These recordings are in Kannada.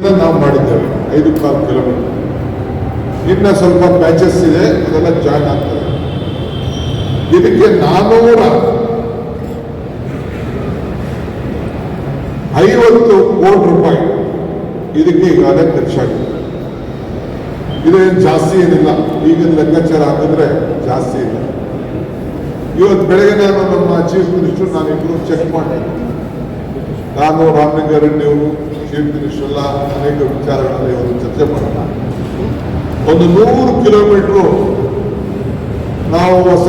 ನಾವು ಮಾಡಿದ್ದೇವೆ 5.4 ಕಿಲೋಮೀಟರ್. ಇನ್ನ ಸ್ವಲ್ಪ ಪ್ಯಾಚಸ್ ಇದೆ, ಅದೆಲ್ಲ ಜಾಯಿನ್ ಆಗ್ತದೆ. ಇದಕ್ಕೆ 450 ಕೋಟಿ ರೂಪಾಯಿ ಇದಕ್ಕೆ ಈಗಾಗಲೇ ಖರ್ಚಾಗಿದೆ. ಇದೇನು ಜಾಸ್ತಿ ಏನಿಲ್ಲ, ಈಗಿನ ಲೆಕ್ಕಾಚಾರ ಹಾಕಿದ್ರೆ ಜಾಸ್ತಿ ಇಲ್ಲ. ಇವತ್ತು ಬೆಳಗ್ಗೆ ನಾನು ನಮ್ಮ ಚೀಫ್ ಮಿನಿಸ್ಟರ್ ನಾನಿಬ್ಬರು ಚೆಕ್ ಮಾಡಿದೆ. ನಾನು ರಾಮಲಿಂಗಾರೆಡ್ಡಿ ಅವರು ಚೀಫ್ ಮಿನಿಸ್ಟರ್ ಎಲ್ಲ ಅನೇಕ ವಿಚಾರಗಳಲ್ಲಿ ಅವರು ಚರ್ಚೆ ಮಾಡೋಣ. ಒಂದು 100 ಕಿಲೋಮೀಟರ್ ನಾವು ಹೊಸ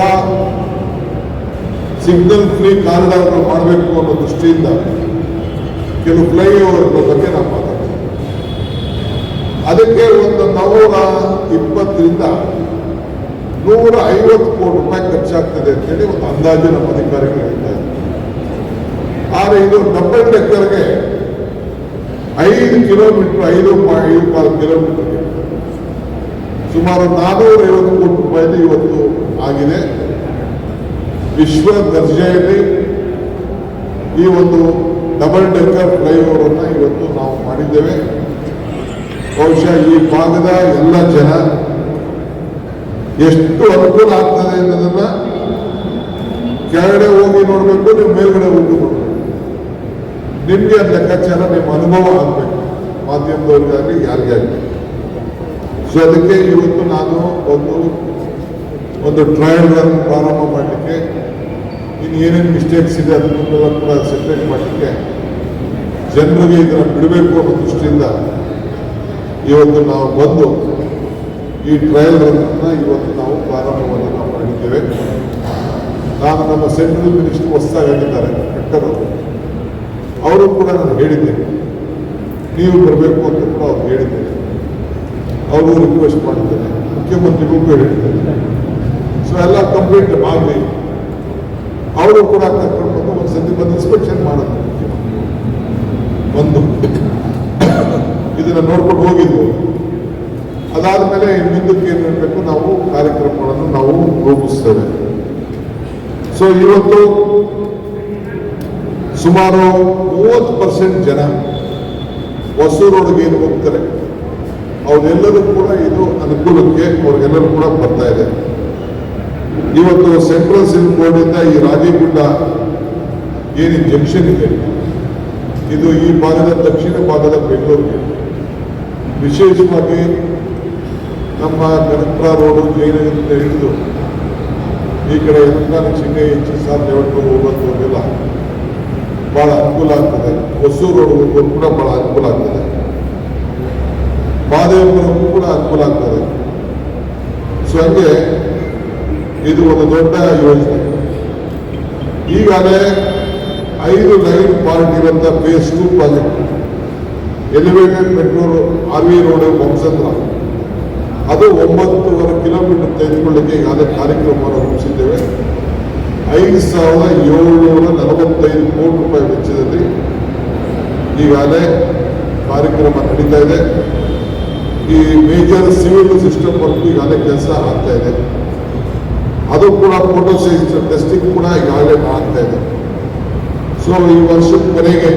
ಸಿಗ್ನಲ್ ಫ್ರೀ ಕಾರಿಡಾರ್ ಮಾಡಬೇಕು ಅನ್ನೋ ದೃಷ್ಟಿಯಿಂದ ಕೆಲವು ಫ್ಲೈಓವರ್ ಬಗ್ಗೆ ನಾವು ಮಾತಾಡ್ತೀವಿ. ಅದಕ್ಕೆ ಒಂದು 120ರಿಂದ 150 ಕೋಟಿ ರೂಪಾಯಿ ಖರ್ಚಾಗ್ತದೆ ಅಂತೇಳಿ ಒಂದು ಅಂದಾಜು ನಮ್ಮ ಅಧಿಕಾರಿಗಳು ಹೇಳ್ತಾ ಇದ್ದಾರೆ. ಆದರೆ ಇದು ಡಬಲ್ ಡೆಕ್ಕರ್ಗೆ 5 ಕಿಲೋಮೀಟರ್ 5.4 ಕಿಲೋಮೀಟರ್ಗೆ ಸುಮಾರು 450 ಕೋಟಿ ರೂಪಾಯಿದು ಇವತ್ತು ಆಗಿದೆ. ವಿಶ್ವ ದರ್ಜೆಯಲ್ಲಿ ಈ ಒಂದು ಡಬಲ್ ಡೆಕ್ಕರ್ ಫ್ಲೈಓವರ್ ಅನ್ನು ಇವತ್ತು ನಾವು ಮಾಡಿದ್ದೇವೆ. ಬಹುಶಃ ಈ ಭಾಗದ ಎಲ್ಲ ಜನ ಎಷ್ಟು ಅನುಕೂಲ ಆಗ್ತದೆ ಅನ್ನೋದನ್ನ ಕೆಳಗಡೆ ಹೋಗಿ ನೋಡಬೇಕು, ನೀವು ಮೇಲ್ಗಡೆ ಹೋಗಿ ನೋಡಬೇಕು. ನಿಮಗೆ ಲೆಕ್ಕಾಚಾರ ನಿಮ್ಮ ಅನುಭವ ಆಗಬೇಕು, ಮಾಧ್ಯಮದವ್ರಿಗಾಗಲಿ ಯಾರಿಗಾಗಲಿ. ಸೊ ಅದಕ್ಕೆ ಇವತ್ತು ನಾನು ಒಂದು ಟ್ರಯಲ್ ರನ್ ಪ್ರಾರಂಭ ಮಾಡಲಿಕ್ಕೆ, ಇನ್ನು ಏನೇನು ಮಿಸ್ಟೇಕ್ಸ್ ಇದೆ ಅದನ್ನೆಲ್ಲ ಕೂಡ ಸೆಪರೇಟ್ ಮಾಡಲಿಕ್ಕೆ, ಜನರಿಗೆ ಇದನ್ನು ಬಿಡಬೇಕು ಅನ್ನೋ ದೃಷ್ಟಿಯಿಂದ ಇವತ್ತು ನಾವು ಬಂದು ಈ ಟ್ರಯಲ್ ರನ್ನ ಇವತ್ತು ನಾವು ಪ್ರಾರಂಭವನ್ನು ನಾವು ಮಾಡಿದ್ದೇವೆ. ನಾನು ನಮ್ಮ ಸೆಂಟ್ರಲ್ ಮಿನಿಸ್ಟರ್ ಹೊಸದಾಗಿದ್ದಾರೆ ಕಟ್ಟರು, ಅವರು ಕೂಡ ನಾನು ಹೇಳಿದ್ದೇನೆ, ನೀವು ಬರಬೇಕು ಅಂತ ಕೂಡ ಅವ್ರು ಹೇಳಿದ್ದೇನೆ. ಅವರು ರಿಕ್ವೆಸ್ಟ್ ಮಾಡಿದ್ದೇನೆ, ಮುಖ್ಯಮಂತ್ರಿಗಳಿಗೂ ಹೇಳಿದ್ದೇನೆ. ಸೊ ಎಲ್ಲ ಕಂಪ್ಲೀಟ್ ಆಗಲಿ. ಅವರು ಕೂಡ ಕರ್ಕೊಂಡು ಬಂದು ಒಂದು ಸತಿ ಬಂದು ಇನ್ಸ್ಪೆಕ್ಷನ್ ಮಾಡೋದು, ಒಂದು ಇದನ್ನು ನೋಡ್ಕೊಂಡು ಹೋಗಿದ್ವು. ಅದಾದಮೇಲೆ ಮುಂದಕ್ಕೆ ಏನು ಮಾಡಬೇಕು, ನಾವು ಕಾರ್ಯಕ್ರಮಗಳನ್ನು ನಾವು ರೂಪಿಸ್ತೇವೆ. ಸೊ ಇವತ್ತು ಸುಮಾರು 30% ಜನ ಹೊಸೂರೊಳಗೆ ಏನು ಹೋಗ್ತಾರೆ ಅವರೆಲ್ಲರೂ ಕೂಡ ಇದು ಅನುಕೂಲಕ್ಕೆ ಅವ್ರಿಗೆಲ್ಲರೂ ಕೂಡ ಬರ್ತಾ ಇದೆ. ಇವತ್ತು ಸೆಂಟ್ರಲ್ ಸಿಲ್ಕ್ ಬೋರ್ಡಿಂದ ಈ ರಾಜೀಗುಡ್ಡ ಏನು ಜಂಕ್ಷನ್ ಇದೆ, ಇದು ಈ ಭಾಗದ ದಕ್ಷಿಣ ಭಾಗದ ಬೆಂಗಳೂರಿಗೆ, ವಿಶೇಷವಾಗಿ ನಮ್ಮ ಕನಕಪುರ ರೋಡು ಜಯನಗರದಿಂದ ಹಿಡಿದು ಈ ಕಡೆ ಎಲೆಕ್ಟ್ರಾನಿಕ್ ಸಿಂಗೈ HR ಲೆವೆಲ್ ಹೋಗುವಂಥವ್ರಿಗೆಲ್ಲ ಭಾಳ ಅನುಕೂಲ ಆಗ್ತದೆ. ಹೊಸೂರು ರೋಡ್ ಹೋಗೋರು ಕೂಡ ಭಾಳ ಅನುಕೂಲ ಆಗ್ತದೆ. ಮಹದೇವಪುರಕ್ಕೂ ಕೂಡ ಅನುಕೂಲ ಆಗ್ತದೆ. ಸೊ ಹಂಗೆ ಇದು ಒಂದು ದೊಡ್ಡ ಯೋಜನೆ. ಈಗಾಗಲೇ 5 ಲೈನ್ ಪಾರ್ಟ್ ಇರುವಂಥ phase 2 project, elevated metro RV road ವಂಸಂದ್ರ, ಅದು 9.5 ಕಿಲೋಮೀಟರ್ ತೆಗೆದುಕೊಳ್ಳಿಕ್ಕೆ ಈಗಾಗಲೇ ಕಾರ್ಯಕ್ರಮವನ್ನು ರೂಪಿಸಿದ್ದೇವೆ. 5,745 ಕೋಟಿ ರೂಪಾಯಿ ವೆಚ್ಚದಲ್ಲಿ ಈಗಾಗಲೇ ಕಾರ್ಯಕ್ರಮ ನಡೀತಾ ಇದೆ. ಈ ಮೇಜರ್ ಸಿವಿಲ್ ಸಿಸ್ಟಮ್ ವರ್ಕ್ ಈಗಾಗಲೇ ಕೆಲಸ ಆಗ್ತಾ ಇದೆ. ಅದು ಕೂಡ ಫೋಟೋ ಸೈನ್ಸ್ ಟೆಸ್ಟಿಂಗ್ ಕೂಡ ಈಗಾಗಲೇ ಆಗ್ತಾ ಇದೆ. ಸೊ ಈ ವರ್ಷದ ಕೊನೆಗೆ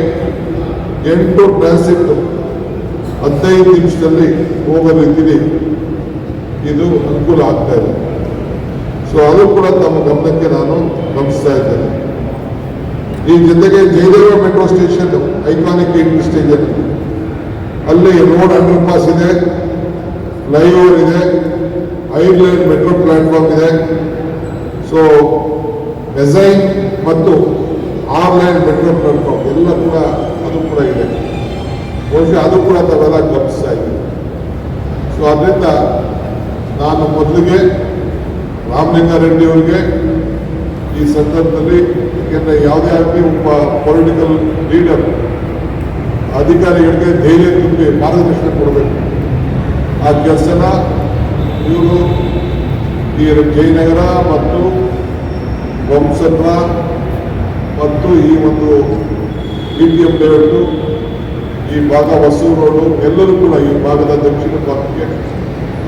8 ಟ್ರಾನ್ಸಿಟ್ 15 ನಿಮಿಷದಲ್ಲಿ ಹೋಗೋ ರೀತಿಯಲ್ಲಿ ಇದು ಅನುಕೂಲ ಆಗ್ತಾ ಇದೆ. ಸೊ ಅದು ಕೂಡ ತಮ್ಮ ಗಮನಕ್ಕೆ ನಾನು ಗಮನಿಸ್ತಾ ಇದ್ದೇನೆ. ಈ ಜೊತೆಗೆ Jayadeva metro station iconic station, ಅಲ್ಲಿ ರೋಡ್ ಅಂಡರ್ ಪಾಸ್ ಇದೆ, ಫ್ಲೈಓವರ್ ಇದೆ, 5 ಲೈನ್ ಮೆಟ್ರೋ ಪ್ಲಾಟ್ಫಾರ್ಮ್ ಇದೆ. ಸೊ ಮೆಸೈನ್ ಮತ್ತು 6 ಲೈನ್ ಮೆಟ್ರೋ ಪ್ಲಾಟ್ಫಾರ್ಮ್ ಎಲ್ಲ ಕೂಡ ಅದು ಕೂಡ ಇದೆ. ಬಹುಶಃ ಅದು ಕೂಡ ತಾವೆಲ್ಲ ಗಮನಿಸ್ತಾ ಇದ್ದೀವಿ. ಸೊ ಅದರಿಂದ ನಾನು ಮೊದಲಿಗೆ ರಾಮಲಿಂಗಾರೆಡ್ಡಿ ಅವರಿಗೆ ಈ ಸಂದರ್ಭದಲ್ಲಿ, ಏಕೆಂದರೆ ಯಾವುದೇ ಆಗಲಿ ಒಬ್ಬ ಪೊಲಿಟಿಕಲ್ ಲೀಡರ್ ಅಧಿಕಾರಿಗಳಿಗೆ ಧೈರ್ಯ ತುಂಬಿ ಮಾರ್ಗದರ್ಶನ ಕೊಡಬೇಕು. ಆ ಕೆಲಸನ ಇವರು ಈ ಜಯನಗರ ಮತ್ತು ವಂಸಂದ್ರ ಮತ್ತು ಈ ಒಂದು BTM ಲೇಔಟು, ಈ ಭಾಗ ಹೊಸೂರು ರೋಡು ಎಲ್ಲರೂ ಕೂಡ ಈ ಭಾಗದ ದಕ್ಷಿಣ ಭಾಗಕ್ಕೆ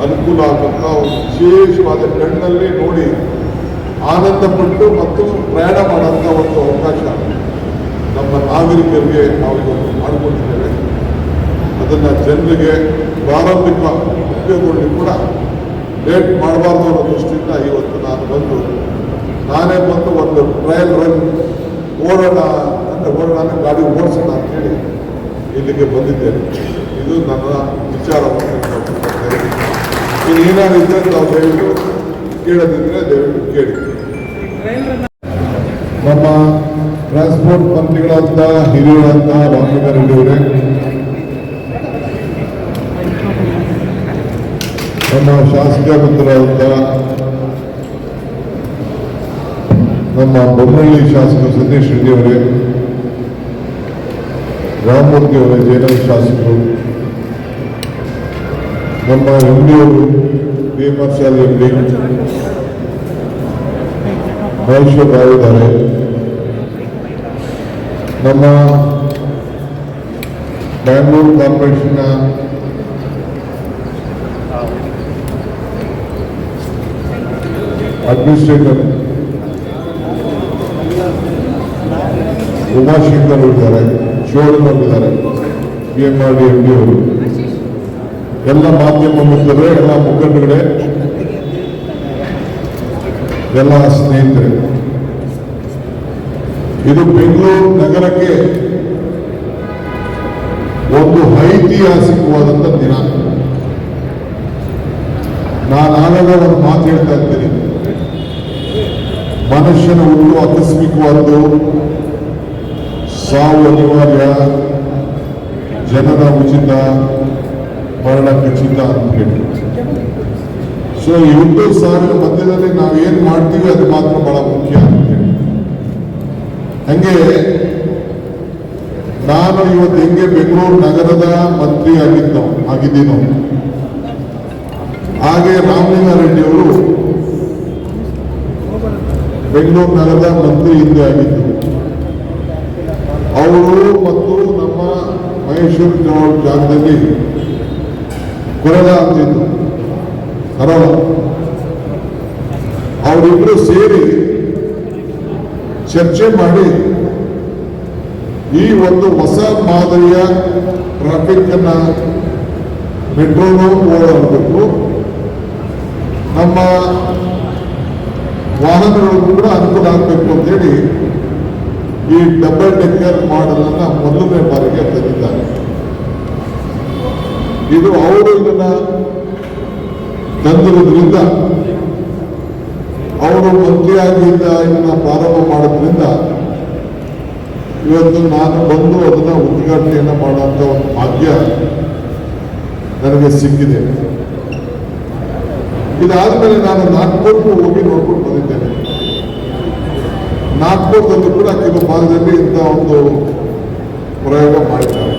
ಅನುಕೂಲ ಆಗುವಂಥ ವಿಶೇಷವಾದ ಕಣ್ಣಲ್ಲಿ ನೋಡಿ ಆನಂದಪಟ್ಟು ಮತ್ತು ಪ್ರಯಾಣ ಮಾಡುವಂಥ ಒಂದು ಅವಕಾಶ ನಮ್ಮ ನಾಗರಿಕರಿಗೆ ನಾವು ಇವತ್ತು ಮಾಡಿಕೊಂಡಿದ್ದೇವೆ. ಅದನ್ನು ಜನರಿಗೆ ಪ್ರಾರಂಭಿಕ ಉದ್ಯೋಗಗಳಿಗೆ ಕೂಡ ಲೇಟ್ ಮಾಡಬಾರ್ದು ಅನ್ನೋ ದೃಷ್ಟಿಯಿಂದ ಇವತ್ತು ನಾನೇ ಬಂದು ಒಂದು ಟ್ರಯಲ್ ರನ್ ಓಡೋಣ ಗಾಡಿ ಓಡಿಸೋಣ ಅಂತೇಳಿ ಇಲ್ಲಿಗೆ ಬಂದಿದ್ದೇನೆ. ಇದು ನನ್ನ ವಿಚಾರವನ್ನು ಇನ್ನು ಏನಾದ್ರು ಇದ್ದರೆ ನಾವು ದಯವಿಟ್ಟು ಕೇಳದಿದ್ದರೆ ದಯವಿಟ್ಟು ಕೇಳಿ. ನಮ್ಮ ಟ್ರಾನ್ಸ್ಪೋರ್ಟ್ ಮಂತ್ರಿಗಳಂತ ಹಿರಿಯರಂತ ರಾಮಲಿಂಗಾರೆಡ್ಡಿ ಅವರೇ, ನಮ್ಮ ಶಾಸಕ ಮಿತ್ರರಾದಂಥ ನಮ್ಮ ಬೊಮ್ಮಳ್ಳಿ ಶಾಸಕ ಸತೀಶ್ ರೆಡ್ಡಿ ಅವರೇ, ರಾಮಮೂರ್ತಿ ಅವರೇ, ಜಯನಗರ ಶಾಸಕರು, ನಮ್ಮ ಎಂಡಿ ಅವರು ಭೀಮರ್ಶಾಲಿ ಎಂಡಿ ಮಹೇಶ್ವರ ರಾವ್ ಇದ್ದಾರೆ, ನಮ್ಮ ಬ್ಯಾಂಗ್ಳೂರು ಕಾರ್ಪೊರೇಷನ್ನ ಅಡ್ಮಿನಿಸ್ಟ್ರೇಟರ್ ಉಮಾಶಂಕರ್ ಇದ್ದಾರೆ, ಶಿವಣ್ಣನವರು ಇದ್ದಾರೆ, PMRD MD ಅವರು, ಎಲ್ಲ ಮಾಧ್ಯಮ ಮಿತ್ರರೇ, ಎಲ್ಲ ಮುಖಂಡಗಳೇ, ಎಲ್ಲ ಸ್ನೇಹಿತರೆ, ಇದು ಬೆಂಗಳೂರು ನಗರಕ್ಕೆ ಒಂದು ಐತಿಹಾಸಿಕವಾದಂಥ ದಿನ. ನಾನಾಗ ಒಂದು ಮಾತು ಹೇಳ್ತಾ ಇರ್ತೀನಿ, ಮನುಷ್ಯನ ಹುಟ್ಟು ಆಕಸ್ಮಿಕವಾದ್ದು, ಸಾವು ಅನಿವಾರ್ಯ, ಜನನ ಉಚಿತ, ಮರಣ ಖಚಿತ ಅಂತ ಹೇಳಿ. ಸೊ ಈ ಹುಟ್ಟು ಸಾವಿನ ಮಧ್ಯದಲ್ಲಿ ನಾವೇನು ಮಾಡ್ತೀವಿ ಅದು ಮಾತ್ರ ಬಹಳ ಮುಖ್ಯ ಅಂತ ಹೇಳಿ. ಹಂಗೆ ನಾನು ಇವತ್ತು ಹೆಂಗೆ ಬೆಂಗಳೂರು ನಗರದ ಮಂತ್ರಿ ಆಗಿದ್ದೀನೋ ಹಾಗೆ ರಾಮಲಿಂಗಾರೆಡ್ಡಿ ಅವರು ಬೆಂಗಳೂರು ನಗರದ ಮಂತ್ರಿ ಹಿಂದೆ ಆಗಿದ್ದು. ಅವರು ಮತ್ತು ನಮ್ಮ ಮಹೇಶ್ವರ ಜಾಗದಲ್ಲಿ ಕೊರೋನಾ ಅಂತಿದ್ದು, ಕರೋನಾ, ಅವರಿಬ್ಬರು ಸೇರಿ ಚರ್ಚೆ ಮಾಡಿ ಈ ಒಂದು ಹೊಸ ಮಾದರಿಯ ಟ್ರಾಫಿಕ್ ಅನ್ನ ಮೆಟ್ರೋನು ಓಡಾಡಬೇಕು, ನಮ್ಮ ವಾಹನಗಳು ಕೂಡ ಅನುಕೂಲ ಆಗಬೇಕು ಅಂತೇಳಿ ಈ ಡಬಲ್ ಡೆಕ್ಕರ್ ಮಾಡೆಲ್ ಅನ್ನ ಮೊದಲನೇ ಬಾರಿಗೆ ತಂದಿದ್ದಾರೆ. ಇದು ಅವರು ಇದನ್ನ ತಂದಿರೋದ್ರಿಂದ, ಅವರು ಮಂತ್ರಿಯಾಗಿದ್ದ ಇದನ್ನ ಪ್ರಾರಂಭ ಮಾಡೋದ್ರಿಂದ ಇವತ್ತು ನಾನು ಬಂದು ಅದನ್ನ ಉದ್ಘಾಟನೆಯನ್ನ ಮಾಡುವಂತ ಒಂದು ಭಾಗ್ಯ ನನಗೆ ಸಿಕ್ಕಿದೆ. ಇದಾದ್ಮೇಲೆ ನಾನು ನಾಗ್ಪುರ್ಗೂ ಹೋಗಿ ನೋಡ್ಕೊಂಡು ಬಂದಿದ್ದೇನೆ. ನಾಗ್ಪುರದಲ್ಲೂ ಕೂಡ ಕೆಲವು ಭಾಗದಲ್ಲಿ ಇಂಥ ಒಂದು ಪ್ರಯೋಗ ಮಾಡಿದ್ದಾರೆ.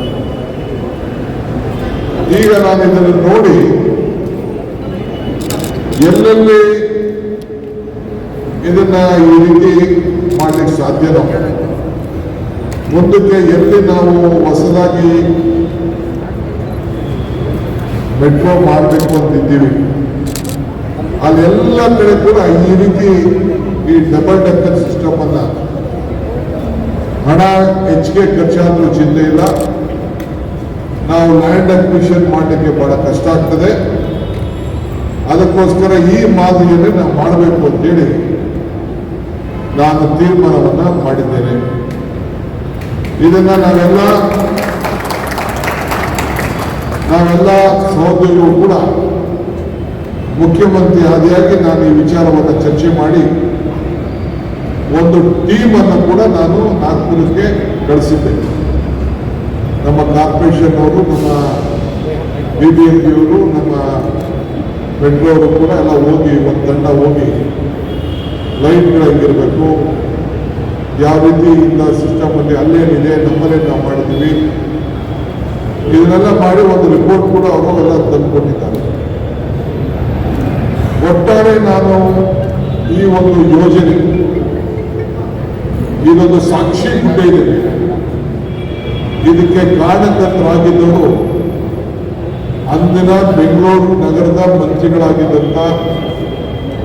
ಈಗ ನಾನು ಇದನ್ನು ನೋಡಿ ಎಲ್ಲೆಲ್ಲಿ ಇದನ್ನ ಈ ರೀತಿ ಮಾಡಲಿಕ್ಕೆ ಸಾಧ್ಯನೋ, ಮುಂದಕ್ಕೆ ಎಲ್ಲಿ ನಾವು ಹೊಸದಾಗಿ ಮೆಟ್ರೋ ಮಾಡಬೇಕು ಅಂತಿದ್ದೀವಿ ಅಲ್ಲೆಲ್ಲ ಕಡೆ ಕೂಡ ಈ ರೀತಿ ಈ ಡಬಲ್ ಡೆಕ್ಕರ್ ಸಿಸ್ಟಮ್ ಅನ್ನ, ಹಣ ಹೆಚ್ಚಿಗೆ ಖರ್ಚಾದ್ರೂ ಚಿಂತೆ ಇಲ್ಲ, ನಾವು ಲ್ಯಾಂಡ್ ಅಕ್ವಿಷನ್ ಮಾಡಲಿಕ್ಕೆ ಬಹಳ ಕಷ್ಟ ಆಗ್ತದೆ, ಅದಕ್ಕೋಸ್ಕರ ಈ ಮಾದರಿಯನ್ನು ನಾವು ಮಾಡಬೇಕು ಅಂತೇಳಿ ನಾನು ತೀರ್ಮಾನವನ್ನ ಮಾಡಿದ್ದೇನೆ. ಇದನ್ನ ನಾವೆಲ್ಲ ಸಹೋದ್ಯೋಗಿಗಳು ಕೂಡ ಮುಖ್ಯಮಂತ್ರಿ ಆದಿಯಾಗಿ ನಾನು ಈ ವಿಚಾರವನ್ನು ಚರ್ಚೆ ಮಾಡಿ ಒಂದು ಟೀಮ್ ಅನ್ನು ಕೂಡ ನಾನು ನಾಗ್ಪುರಕ್ಕೆ ಕಳಿಸಿದ್ದೆ. ನಮ್ಮ ಕಾರ್ಪೊರೇಷನ್ ಅವರು, ನಮ್ಮ BBMP ಅವರು, ನಮ್ಮ ಮೆಟ್ರೋ ಅವರು ಕೂಡ ಎಲ್ಲ ಹೋಗಿ ಒಂದು ತಂಡ ಹೋಗಿ ಲೈಟ್ಗಳು ಹೆಂಗಿರಬೇಕು, ಯಾವ ರೀತಿ ಇಂಥ ಸಿಸ್ಟಮ್ ಅಲ್ಲಿ ಅಲ್ಲೇನಿದೆ, ನಮ್ಮಲ್ಲೇ ನಾವು ಮಾಡಿದ್ದೀವಿ, ಇದನ್ನೆಲ್ಲ ಮಾಡಿ ಒಂದು ರಿಪೋರ್ಟ್ ಕೂಡ ಅವರು ಎಲ್ಲ ತಂದುಕೊಟ್ಟಿದ್ದಾರೆ. ಒಟ್ಟಾರೆ ನಾನು ಈ ಒಂದು ಯೋಜನೆ, ಇದೊಂದು ಸಾಕ್ಷಿ ಗುಡ್ಡೆ ಇದೆ, ಇದಕ್ಕೆ ಕಾರಣಕರ್ತರಾಗಿದ್ದರು ಅಂದಿನ ಬೆಂಗಳೂರು ನಗರದ ಮಂತ್ರಿಗಳಾಗಿದ್ದಂಥ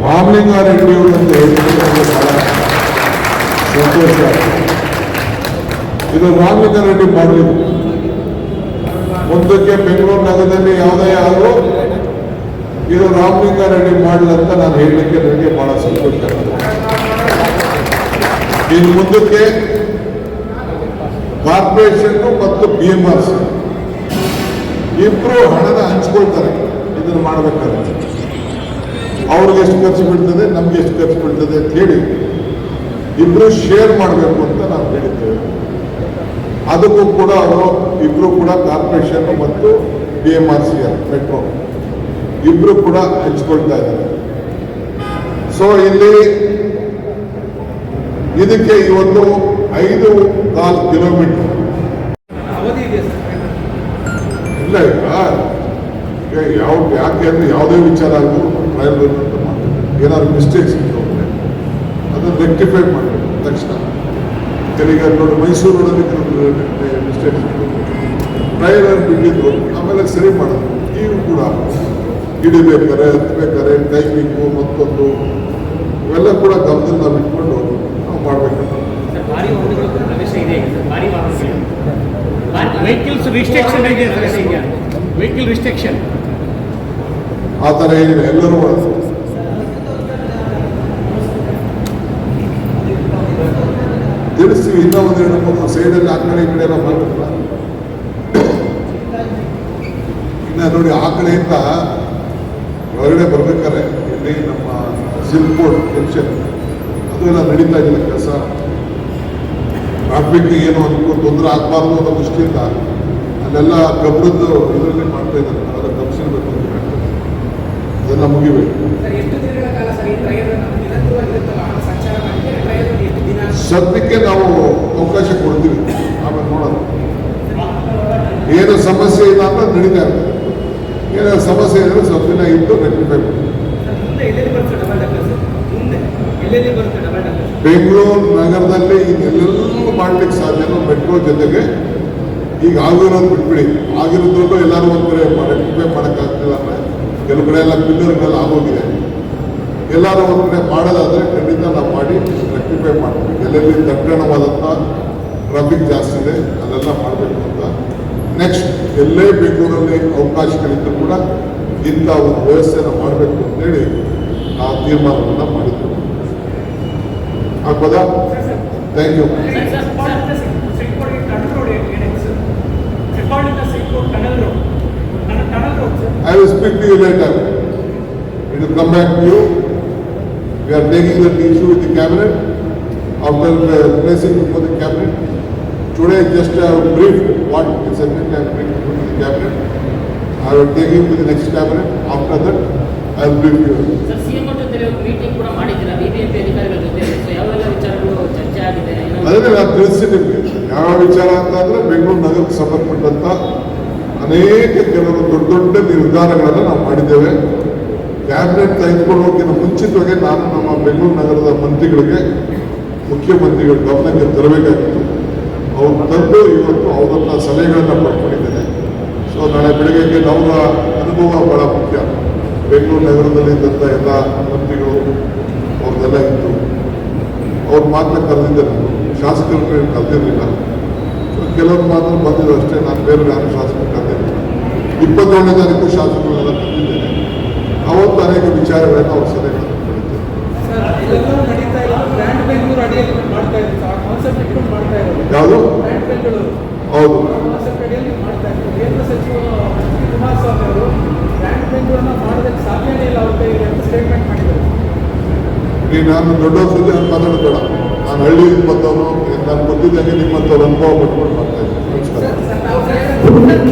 ರಾಮಲಿಂಗಾರೆಡ್ಡಿ ಅವರು ಅಂತ ಹೇಳಿದ್ರೆ ಬಹಳ ಸಂತೋಷ. ಇದು ರಾಮಲಿಂಗಾರೆಡ್ಡಿ ಮಾಡಲಿಲ್ಲ. ಮುಂದಕ್ಕೆ ಬೆಂಗಳೂರು ನಗರದಲ್ಲಿ ಯಾವುದೇ ಆದರೂ ಇದು ರಾಮಲಿಂಗಾರೆಡ್ಡಿ ಮಾಡಲಂತ ನಾನು ಹೇಳಲಿಕ್ಕೆ ನನಗೆ ಬಹಳ ಸಂತೋಷ. ಇನ್ನು ಮುಂದಕ್ಕೆ ಕಾರ್ಪೊರೇಷನ್ ಮತ್ತು BMRC ಇಬ್ರು ಹಣದ ಹಂಚ್ಕೊಳ್ತಾರೆ. ಇದನ್ನು ಮಾಡಬೇಕಾದ್ರೆ ಅವ್ರಿಗೆ ಎಷ್ಟು ಖರ್ಚು ಬೀಳ್ತದೆ, ನಮ್ಗೆ ಎಷ್ಟು ಖರ್ಚು ಬೀಳ್ತದೆ ಅಂತ ಹೇಳಿ ಇಬ್ರು ಶೇರ್ ಮಾಡಬೇಕು ಅಂತ ನಾವು ಹೇಳಿದ್ದೇವೆ. ಅದಕ್ಕೂ ಕೂಡ ಅವರು ಇಬ್ರು ಕೂಡ ಕಾರ್ಪೊರೇಷನ್ ಮತ್ತು BMRC ಮೆಟ್ರೋ ಇಬ್ರು ಕೂಡ ಹಂಚ್ಕೊಳ್ತಾ ಇದ್ದಾರೆ. ಸೊ ಇಲ್ಲಿ ಇದಕ್ಕೆ ಇವತ್ತು 5.25 ಕಿಲೋಮೀಟರ್ ಇಲ್ಲ. ಈಗ ಯಾಕೆ ಅಂದ್ರೆ ಯಾವುದೇ ವಿಚಾರ ಆದರೂ ಟ್ರಯಲ್ ಅಂತ ಮಾಡಬೇಕು. ಏನಾದ್ರು ಮಿಸ್ಟೇಕ್ಸ್ ಇತ್ತು ಅಂದರೆ ಅದನ್ನು ರೆಕ್ಟಿಫೈ ಮಾಡಬೇಕು ತಕ್ಷಣ. ಈಗ ನೋಡಿ ಮೈಸೂರಿನಲ್ಲಿ ಮಿಸ್ಟೇಕ್ಸ್ ಇತ್ತು, ಟ್ರಯಲ್ ಬಿಟ್ಟಿದ್ರು, ಆಮೇಲೆ ಸರಿ ಮಾಡೋದು. ಈಗ ಕೂಡ ಹಿಡಿಬೇಕಾರೆ ಹತ್ಬೇಕಾರೆ ಟೈಮಿಂಗು ಮತ್ತೊಂದು ಇವೆಲ್ಲ ಕೂಡ ಗಮನದಲ್ಲಿ ನಾವು ಇಟ್ಕೊಂಡು ನಾವು ಮಾಡಬೇಕು. ವೆಹಿಕಲ್ಸ್ ರಿಸ್ಟ್ರಿಕ್ಷನ್ ಇದೆ ಸರ್. ಈಗ ವೆಹಿಕಲ್ ರಿಸ್ಟ್ರಿಕ್ಷನ್ ಆ ಥರ ಏನಿದೆ ಎಲ್ಲರೂ ಮಾಡೋದು. ತಿಳಿಸ್ತೀವಿ. ಇನ್ನೂ ಒಂದೆರಡು ಮೂರು ಸೈಡಲ್ಲಿ ಆ ಕಡೆ ಈ ಕಡೆ ಎಲ್ಲ ಮಾಡಬೇಕಲ್ಲ. ಇನ್ನು ನೋಡಿ ಆ ಕಡೆಯಿಂದ ಹೊರಗಡೆ ಬರ್ಬೇಕಾರೆ ಇಲ್ಲಿ ನಮ್ಮ ಸಿಲ್ಪೋರ್ಟ್ ಜಂಕ್ಷನ್ ಅದು ಎಲ್ಲ ನಡೀತಾ ಇದ್ದಿಲ್ಲ ಕೆಲಸ. ಟ್ರಾಫಿಕ್ ಏನು ಅದಕ್ಕೂ ತೊಂದರೆ ಆಗಬಾರ್ದು ಅನ್ನೋ ದೃಷ್ಟಿಯಿಂದ ಅಲ್ಲೆಲ್ಲ ಕಬ್ಬರದ್ದು ಇದರಲ್ಲಿ ಮಾಡ್ತಾ ಇದ್ದಾರೆ. ಅದೆಲ್ಲ ಕಬ್ಬಿಸಬೇಕು ಅಂತ ಹೇಳ್ತಾರೆ. ಅದೆಲ್ಲ ಮುಗಿಬೇಕು. ಸದ್ಯಕ್ಕೆ ನಾವು ಅವಕಾಶ ಕೊಡ್ತೀವಿ, ಆಮೇಲೆ ನೋಡೋಣ. ಏನು ಸಮಸ್ಯೆ ಇಲ್ಲ ಅಂತ ನಡೀತಾ ಇರ್ತದೆ. ಏನಾದ್ರು ಸಮಸ್ಯೆ ಇದ್ರೆ ಸ್ವಲ್ಪ ದಿನ ಇದ್ದು ರೆಕ್ಟಿಫೈ ಮಾಡ್ತೀವಿ. ಬೆಂಗಳೂರು ನಗರದಲ್ಲಿ ಇನ್ನೆಲ್ಲೂ ಮಾಡ್ಲಿಕ್ಕೆ ಸಾಧ್ಯನೋ ಮೆಟ್ರೋ ಜೊತೆಗೆ ಈಗ ಆಗಿರೋದು ಬಿಟ್ಬಿಡಿ. ಆಗಿರೋದ್ರಲ್ಲೂ ಎಲ್ಲರೂ ಒಂದು ಕಡೆ ರೆಕ್ಟಿಫೈ ಮಾಡೋಕ್ಕಾಗ್ತಿಲ್ಲ ಅಂದರೆ ಕೆಲವು ಕಡೆ ಎಲ್ಲ ಪಿಲ್ಲರ್ಗಳೆಲ್ಲ ಆಗೋಗಿದೆ. ಎಲ್ಲರೂ ಒಂದು ಕಡೆ ಮಾಡೋದಾದರೆ ಖಂಡಿತ ನಾವು ಮಾಡಿ ರೆಕ್ಟಿಫೈ ಮಾಡ್ತೀವಿ. ಎಲ್ಲೆಲ್ಲಿ ದಟ್ಟಣವಾದಂಥ ಟ್ರಾಫಿಕ್ ಜಾಸ್ತಿ ಇದೆ ಅಲ್ಲೆಲ್ಲ ಮಾಡಬೇಕು ಅಂತ. ನೆಕ್ಸ್ಟ್ ಎಲ್ಲೇ ಬೆಂಗಳೂರಲ್ಲಿ ಅವಕಾಶಗಳಿದ್ದು ಕೂಡ ಇಂಥ ಒಂದು ವ್ಯವಸ್ಥೆಯನ್ನು ಮಾಡಬೇಕು ಅಂತೇಳಿ ನಾವು ತೀರ್ಮಾನವನ್ನು ಮಾಡಿದ್ದೇವೆ. ಆಗ್ಬೋದಾ? Thank you. I will speak to you later. It will come back to you. We are taking that issue with the cabinet. After placing before the cabinet, today just I have briefed what is happening. I have briefed to the cabinet. I will take it to the next cabinet. After that, I will brief you. Sir, CM ಜೊತೆ ಮೀಟಿಂಗ್ ಕೂಡ ಮಾಡಿದ್ದೀರಾ ಬಿಬಿಎಂಪಿ ಅಧಿಕಾರಿಗಳ ಜೊತೆ? ಯಾವೆಲ್ಲ ವಿಚಾರಗಳು ಚರ್ಚೆ ಆಗಿದೆ? ಅದನ್ನೇ ನಾನು ತಿಳಿಸಿದ್ದೀನಿ. ಯಾವ ವಿಚಾರ ಅಂತಂದ್ರೆ ಬೆಂಗಳೂರು ನಗರಕ್ಕೆ ಸಂಬಂಧಪಟ್ಟಂತ ಅನೇಕ ಕೆಲವು ದೊಡ್ಡ ದೊಡ್ಡ ನಿರ್ಧಾರಗಳನ್ನು ನಾವು ಮಾಡಿದ್ದೇವೆ. ಕ್ಯಾಬಿನೆಟ್ ತೆಗೆದುಕೊಳ್ಳೋಕ್ಕಿಂತ ಮುಂಚಿತವಾಗಿ ನಾನು ನಮ್ಮ ಬೆಂಗಳೂರು ನಗರದ ಮಂತ್ರಿಗಳಿಗೆ, ಮುಖ್ಯಮಂತ್ರಿಗಳ ಗಮನಕ್ಕೆ ತರಬೇಕಾಗಿತ್ತು. ಅವ್ರು ತಂದು ಇವತ್ತು ಅವರನ್ನ ಸಲಹೆಗಳನ್ನು ಪಡ್ಕೊಂಡಿದ್ದೇನೆ. ಸೊ ನಾಳೆ ಬೆಳಗ್ಗೆ ಅವರ ಅನುಭವ ಬಹಳ ಮುಖ್ಯ. ಬೆಂಗಳೂರು ನಗರದಲ್ಲಿ ಇದ್ದಂಥ ಎಲ್ಲ ಮಂತ್ರಿಗಳು ಅವ್ರದ್ದೆಲ್ಲ ಇತ್ತು. ಅವ್ರು ಮಾತ್ರ ಕರೆದಿದ್ದೆ, ನಾನು ಶಾಸಕರು ಕರೆದಿರಲಿಲ್ಲ. ಕೆಲವರು ಮಾತ್ರ ಬಂದಿದ್ದು ಅಷ್ಟೇ. ನಾನು ಬೇರೆ ಯಾರು ಶಾಸಕರು ಕರೆದಿರಲಿಲ್ಲ. 27ನೇ ತಾರೀಕು ಶಾಸಕರುಗಳೆಲ್ಲ ಕರೆದಿದ್ದೇನೆ. ಅವತ್ತು ಅನೇಕ ವಿಚಾರಗಳನ್ನು ಅವ್ರ ಸಲಹೆಗಳನ್ನು ಯಾವುದು ಹೌದು ನಾನು ದೊಡ್ಡವ್ರ ಜೊತೆ ಮಾತಾಡಬೇಡ. ನಾನು ಹಳ್ಳಿಯಿಂದ ಬಂದವನು. ನಾನು ಗೊತ್ತಿದ್ದಂಗೆ ನಿಮ್ಮಂಥವ್ರು ಅನುಭವ ಪಟ್ಕೊಂಡು ಮಾಡ್ತಾ ಇದ್ದೀನಿ. ನಮಸ್ಕಾರ.